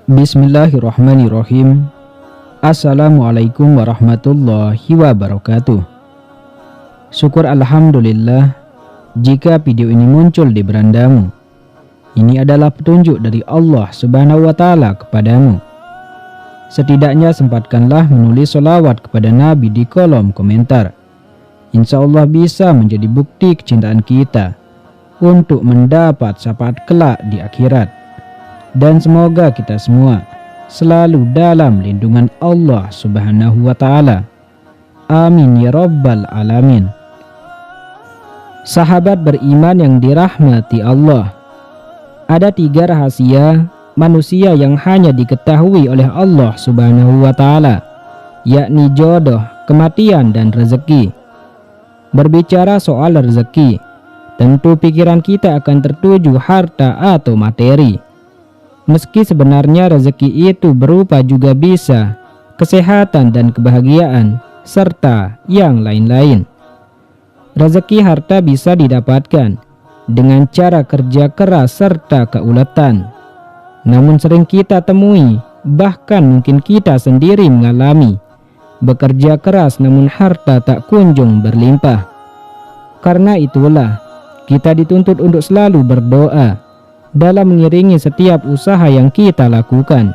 Bismillahirrahmanirrahim. Assalamualaikum warahmatullahi wabarakatuh. Syukur alhamdulillah jika video ini muncul di berandamu. Ini adalah petunjuk dari Allah Subhanahu wa Ta'ala kepadamu. Setidaknya sempatkanlah menulis sholawat kepada Nabi di kolom komentar. Insya Allah bisa menjadi bukti kecintaan kita untuk mendapat syafaat kelak di akhirat. Dan semoga kita semua selalu dalam lindungan Allah Subhanahu wa Ta'ala. Amin ya Rabbal Alamin. Sahabat beriman yang dirahmati Allah, ada 3 rahasia manusia yang hanya diketahui oleh Allah Subhanahu wa Ta'ala, yakni jodoh, kematian, dan rezeki. Berbicara soal rezeki, tentu pikiran kita akan tertuju harta atau materi. Meski sebenarnya rezeki itu berupa juga bisa kesehatan dan kebahagiaan, serta yang lain-lain. Rezeki harta bisa didapatkan dengan cara kerja keras serta keuletan. Namun sering kita temui, bahkan mungkin kita sendiri mengalami, bekerja keras namun harta tak kunjung berlimpah. Karena itulah, kita dituntut untuk selalu berdoa dalam mengiringi setiap usaha yang kita lakukan.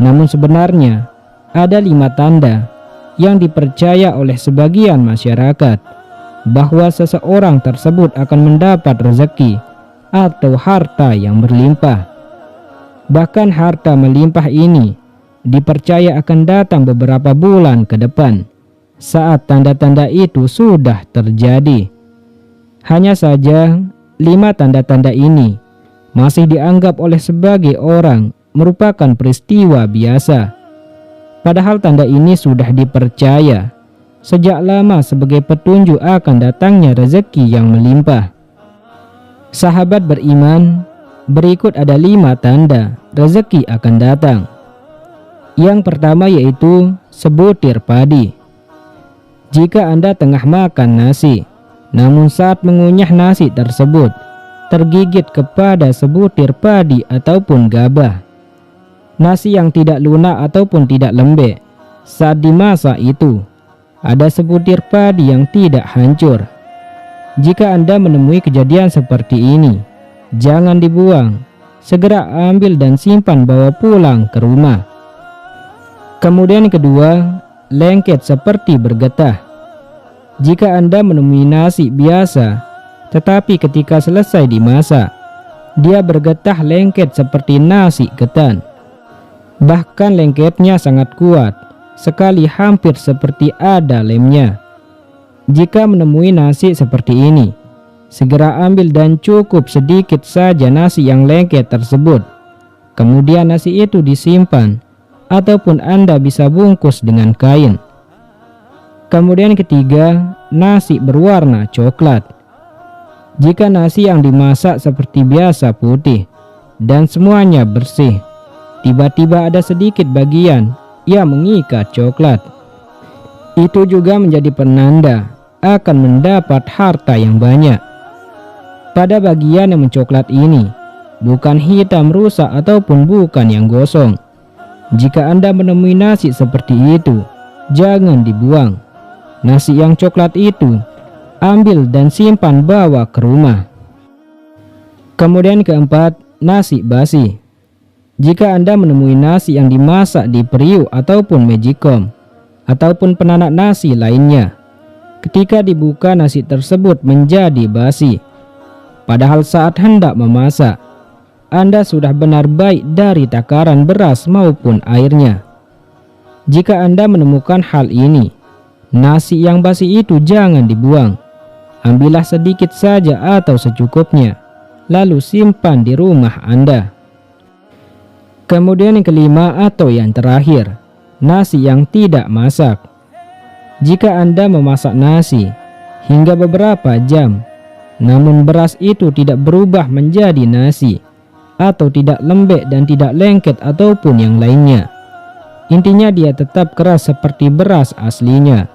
Namun sebenarnya ada 5 tanda yang dipercaya oleh sebagian masyarakat bahwa seseorang tersebut akan mendapat rezeki atau harta yang berlimpah. Bahkan harta melimpah ini dipercaya akan datang beberapa bulan ke depan saat tanda-tanda itu sudah terjadi. Hanya saja 5 tanda-tanda ini masih dianggap oleh sebagai orang merupakan peristiwa biasa. Padahal tanda ini sudah dipercaya sejak lama sebagai petunjuk akan datangnya rezeki yang melimpah. Sahabat beriman, berikut ada 5 tanda rezeki akan datang. Yang pertama yaitu sebutir padi. Jika Anda tengah makan nasi, namun saat mengunyah nasi tersebut tergigit kepada sebutir padi ataupun gabah, nasi yang tidak lunak ataupun tidak lembek, saat dimasak itu ada sebutir padi yang tidak hancur. Jika Anda menemui kejadian seperti ini, jangan dibuang, segera ambil dan simpan bawa pulang ke rumah. Kemudian kedua, lengket seperti bergetah. Jika Anda menemui nasi biasa, tetapi ketika selesai dimasak, dia bergetah lengket seperti nasi ketan. Bahkan lengketnya sangat kuat, sekali hampir seperti ada lemnya. Jika menemui nasi seperti ini, segera ambil dan cukup sedikit saja nasi yang lengket tersebut. Kemudian nasi itu disimpan, ataupun Anda bisa bungkus dengan kain. Kemudian ketiga, nasi berwarna coklat. Jika nasi yang dimasak seperti biasa putih dan semuanya bersih, tiba-tiba ada sedikit bagian yang mengikat coklat, itu juga menjadi penanda akan mendapat harta yang banyak. Pada bagian yang mencoklat ini, bukan hitam rusak ataupun bukan yang gosong. Jika Anda menemui nasi seperti itu, jangan dibuang. Nasi yang coklat itu ambil dan simpan bawa ke rumah. Kemudian keempat, nasi basi. Jika Anda menemui nasi yang dimasak di periuk ataupun magicom ataupun penanak nasi lainnya, ketika dibuka nasi tersebut menjadi basi. Padahal saat hendak memasak, Anda sudah benar baik dari takaran beras maupun airnya. Jika Anda menemukan hal ini, nasi yang basi itu jangan dibuang. Ambillah sedikit saja atau secukupnya, lalu simpan di rumah Anda. Kemudian yang kelima atau yang terakhir, nasi yang tidak masak. Jika Anda memasak nasi hingga beberapa jam, namun beras itu tidak berubah menjadi nasi, atau tidak lembek dan tidak lengket ataupun yang lainnya, intinya dia tetap keras seperti beras aslinya,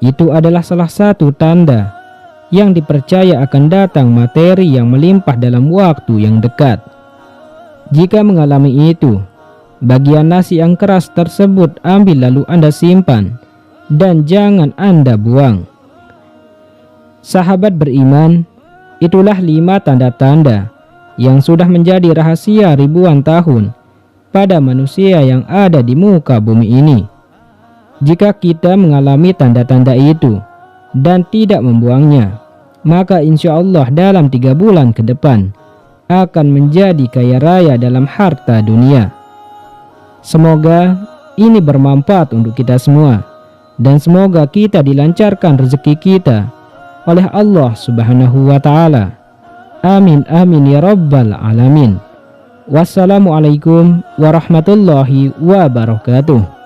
itu adalah salah satu tanda yang dipercaya akan datang materi yang melimpah dalam waktu yang dekat. Jika mengalami itu, bagian nasi yang keras tersebut ambil lalu Anda simpan dan jangan Anda buang. Sahabat beriman, itulah 5 tanda-tanda yang sudah menjadi rahasia ribuan tahun pada manusia yang ada di muka bumi ini. Jika kita mengalami tanda-tanda itu dan tidak membuangnya, maka insya Allah dalam 3 bulan ke depan akan menjadi kaya raya dalam harta dunia. Semoga ini bermanfaat untuk kita semua, dan semoga kita dilancarkan rezeki kita oleh Allah Subhanahu wa Ta'ala. Amin amin ya rabbal alamin. Wassalamualaikum warahmatullahi wabarakatuh.